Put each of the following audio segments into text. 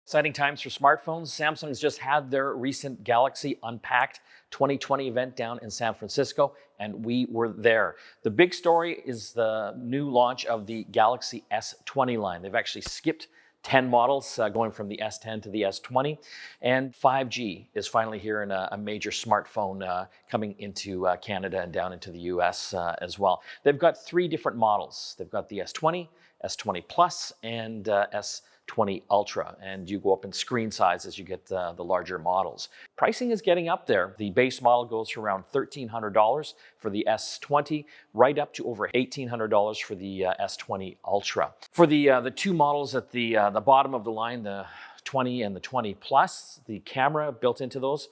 Exciting times for smartphones. Samsung's just had their recent Galaxy Unpacked 2020 event down in San Francisco, and we were there. The big story is the new launch of the Galaxy S20 line. They've actually skipped 10 models, going from the S10 to the S20, and 5G is finally here in a major smartphone coming into Canada and down into the US as well. They've got three different models. They've got the S20, S20 Plus, and S20 Ultra, and you go up in screen size as you get the larger models. Pricing is getting up there. The base model goes for around $1,300 for the S20, right up to over $1,800 for the S20 Ultra. For the two models at the bottom of the line, the 20 and the 20 Plus, the camera built into those,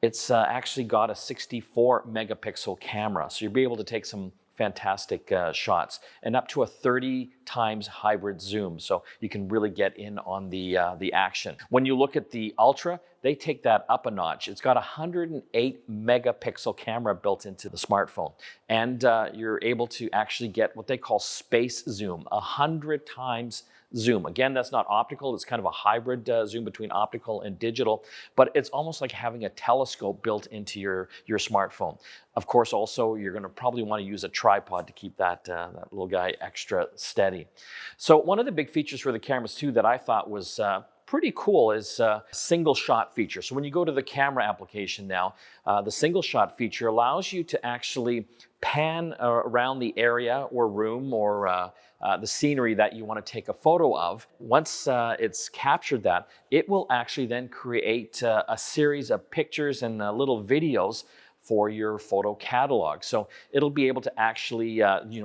it's actually got a 64 megapixel camera, so you'll be able to take some fantastic shots, and up to a 30 times hybrid zoom, so you can really get in on the action. When you look at the Ultra, they take that up a notch. It's got a 108 megapixel camera built into the smartphone, and you're able to actually get what they call space zoom, 100 times zoom. Again, that's not optical. It's kind of a hybrid zoom between optical and digital, but it's almost like having a telescope built into your smartphone. Of course, also, you're going to probably want to use a tripod to keep that little guy extra steady. So one of the big features for the cameras, too, that I thought was pretty cool is single shot feature. So when you go to the camera application now, the single shot feature allows you to actually pan around the area or room or the scenery that you want to take a photo of. Once it's captured that, it will actually then create a series of pictures and little videos for your photo catalog. So it'll be able to actually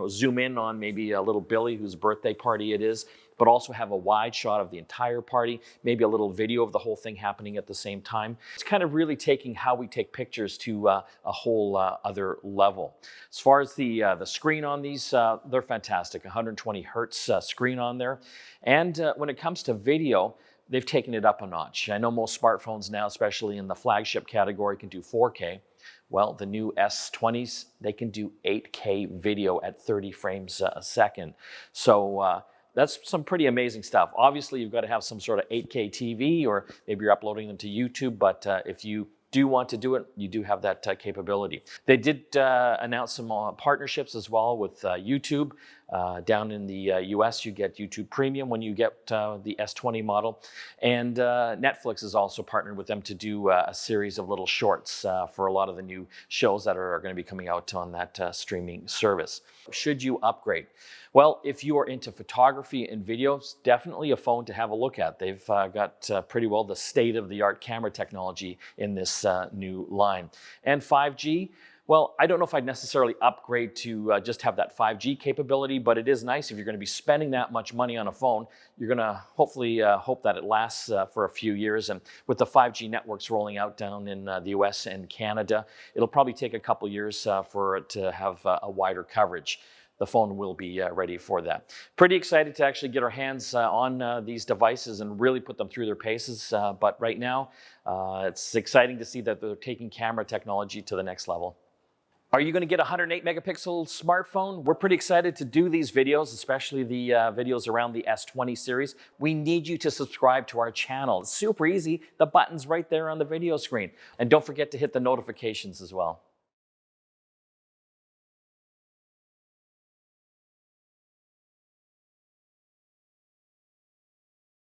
zoom in on maybe a little Billy whose birthday party it is, but also have a wide shot of the entire party, maybe a little video of the whole thing happening at the same time. It's kind of really taking how we take pictures to a whole other level. As far as the screen on these, they're fantastic, 120 hertz screen on there. And when it comes to video, they've taken it up a notch. I know most smartphones now, especially in the flagship category, can do 4K. Well, the new S20s, they can do 8K video at 30 frames a second. So that's some pretty amazing stuff. Obviously, you've got to have some sort of 8K TV, or maybe you're uploading them to YouTube, but if you do want to do it, you do have that capability. They did announce some partnerships as well with YouTube. Down in the US, you get YouTube Premium when you get the S20 model. And Netflix has also partnered with them to do a series of little shorts for a lot of the new shows that are going to be coming out on that streaming service. Should you upgrade? Well, if you are into photography and videos, definitely a phone to have a look at. They've got pretty well the state-of-the-art camera technology in this new line. And 5G, well, I don't know if I'd necessarily upgrade to just have that 5G capability, but it is nice if you're going to be spending that much money on a phone. You're going to hopefully hope that it lasts for a few years. And with the 5G networks rolling out down in the US and Canada, it'll probably take a couple years for it to have a wider coverage. The phone will be ready for that. Pretty excited to actually get our hands on these devices and really put them through their paces. But right now, it's exciting to see that they're taking camera technology to the next level. Are you going to get a 108 megapixel smartphone? We're pretty excited to do these videos, especially the videos around the S20 series. We need you to subscribe to our channel. It's super easy. The button's right there on the video screen. And don't forget to hit the notifications as well.